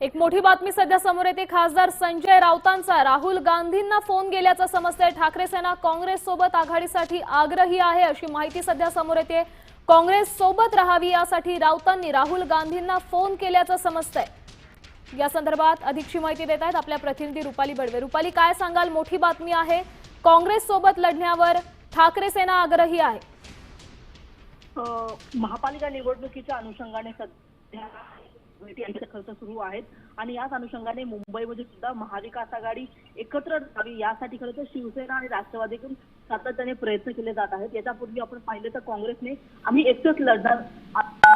एक मोठी बातमी सध्या समोर येते। खासदार संजय राऊतांचा राहुल गांधींना फोन गेल्याचं समजतंय। ठाकरे सेना काँग्रेस सोबत आघाडीसाठी आग्रही आहे अशी माहिती सध्या समोर येते। काँग्रेस सोबत राहावी यासाठी राऊतांनी राहुल गांधींना फोन केल्याचं समजतंय। या संदर्भात अधिकची माहिती देत आहेत आपल्या प्रतिनिधी रुपाली बडवे। रुपाली, काय सांगाल? मोठी बातमी आहे, काँग्रेस सोबत लढण्यावर ठाकरे सेना आग्रही आहे। महापालिका निवडणुकीच्या अनुषंगाने सध्या यांचे खर्च सुरू आहेत आणि याच अनुषंगाने मुंबईमध्ये सुद्धा महाविकास आघाडी एकत्र राहावी यासाठी खरं तर शिवसेना आणि राष्ट्रवादीकडून सातत्याने प्रयत्न केले जात आहेत। याच्यापूर्वी आपण पाहिलं तर काँग्रेसने आम्ही एकच लढणार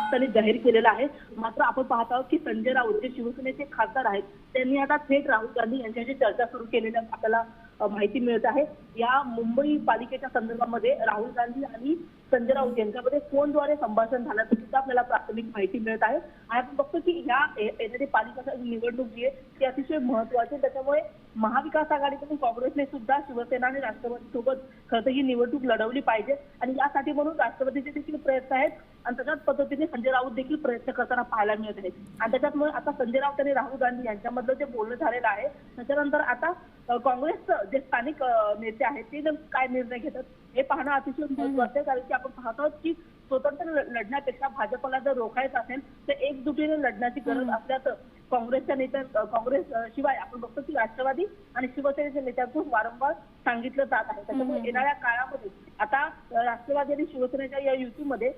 त्यांनी जाहीर केलेला आहे। मात्र आपण पाहत आहोत की संजय राऊत जे शिवसेनेचे खासदार आहेत त्यांनी आता थेट राहुल गांधी यांच्याशी चर्चा सुरू केलेली आपल्याला माहिती मिळत आहे। या मुंबई पालिकेच्या संदर्भामध्ये राहुल गांधी आणि संजय राऊत यांच्यामध्ये फोनद्वारे संभाषण झाल्याचं सुद्धा आपल्याला प्राथमिक माहिती मिळत आहे। आणि आपण बघतो की ह्या येणारी पालिका निवडणूक जी आहे ती अतिशय महत्त्वाची आहे। त्याच्यामुळे महाविकास आघाडीकडून काँग्रेसने सुद्धा शिवसेना आणि राष्ट्रवादी सोबत खरं तर ही निवडणूक लढवली पाहिजे आणि यासाठी म्हणून राष्ट्रवादीचे देखील प्रयत्न आहेत आणि त्याच्याच पद्धतीने संजय राऊत देखील प्रयत्न करताना पाहायला मिळत आहेत। आणि त्याच्यामुळे आता संजय राऊत आणि राहुल गांधी यांच्यामधलं जे बोलणं झालेलं आहे त्याच्यानंतर आता काँग्रेसचं जे स्थानिक नेते आहेत ते काय निर्णय घेतात हे पाहणं अतिशय महत्त्वाचं आहे। कारण की आपण पाहत आहोत की स्वतंत्र लढण्यापेक्षा भाजपला जर रोखायचं असेल तर एकजुटीने लढण्याची गरज असल्याचं काँग्रेसच्या काँग्रेस शिवाय आपण बघतो की राष्ट्रवादी आणि शिवसेनेच्या नेत्यांकडून वारंवार सांगितलं जात आहे। त्याच्यामुळे येणाऱ्या काळामध्ये आता राष्ट्रवादी आणि शिवसेनेच्या या युतीमध्ये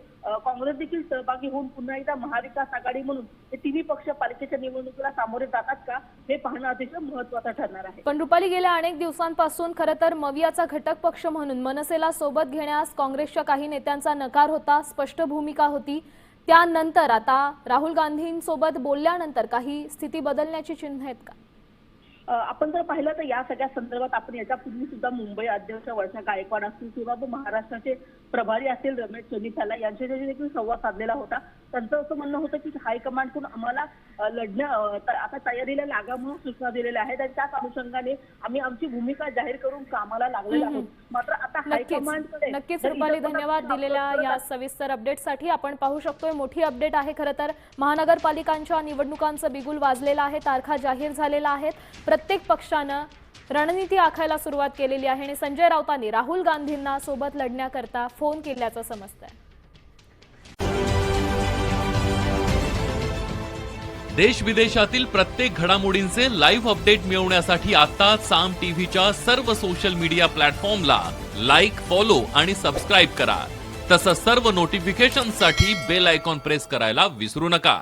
काँग्रेस देखील सहभागी होऊन पुन्हा एकदा महाविकास आघाडी म्हणून हे तिन्ही पक्ष पालिकेच्या निवडणुकीला सामोरे जातात का हे पाहणं अतिशय महत्त्वाचं ठरणार आहे। पण रुपाली, गेल्या अनेक दिवसांपासून खरं तर मवियाचा घटक पक्ष म्हणून मनसेला सोबत घेण्यास काँग्रेसच्या काही नेत्यांचा नकार होता, स्पष्ट भूमिका होती। त्यानंतर आता राहुल गांधींसोबत बोलल्यानंतर काही स्थिती बदलण्याची चिन्ह आहेत का? आपण जर पाहिलं तर या सगळ्या संदर्भात आपण याच्यापूर्वी सुद्धा मुंबई अध्यक्ष वर्षा गायकवाड असतील किंवा महाराष्ट्राचे प्रभारी असतील रमेश चन्नीथाला यांच्याशी देखील संवाद साधलेला होता। त्यांचं असं म्हणणं होतं की हायकमांडकडून आम्हाला आता तयारीला लागा म्हणून सूचना दिलेल्या आहेत आणि त्याच अनुषंगाने आम्ही आमची भूमिका जाहीर करून कामाला लागलेलो आहोत। मात्र आता हायकमांडकडे नक्कीच रुपाली, धन्यवाद दिलेल्या या सविस्तर अपडेटसाठी। आपण पाहू शकतोय मोठी अपडेट आहे। खरं तर महानगरपालिकांच्या निवडणुकांचं बिगुल वाजलेलं आहे, तारखा जाहीर झालेल्या आहेत। प्रत्येक पक्षानं रणनीती आखायला सुरुवात केलेली आहे आणि संजय राऊतांनी राहुल गांधींना सोबत लढण्याकरता फोन केल्याचं समजतंय। देश विदेशातील प्रत्येक घडामोडींचे लाईव्ह अपडेट मिळवण्यासाठी आता साम टीव्हीच्या सर्व सोशल मीडिया प्लॅटफॉर्मला लाईक, फॉलो आणि सबस्क्राईब करा। तसंच सर्व नोटिफिकेशनसाठी बेल आयकॉन प्रेस करायला विसरू नका।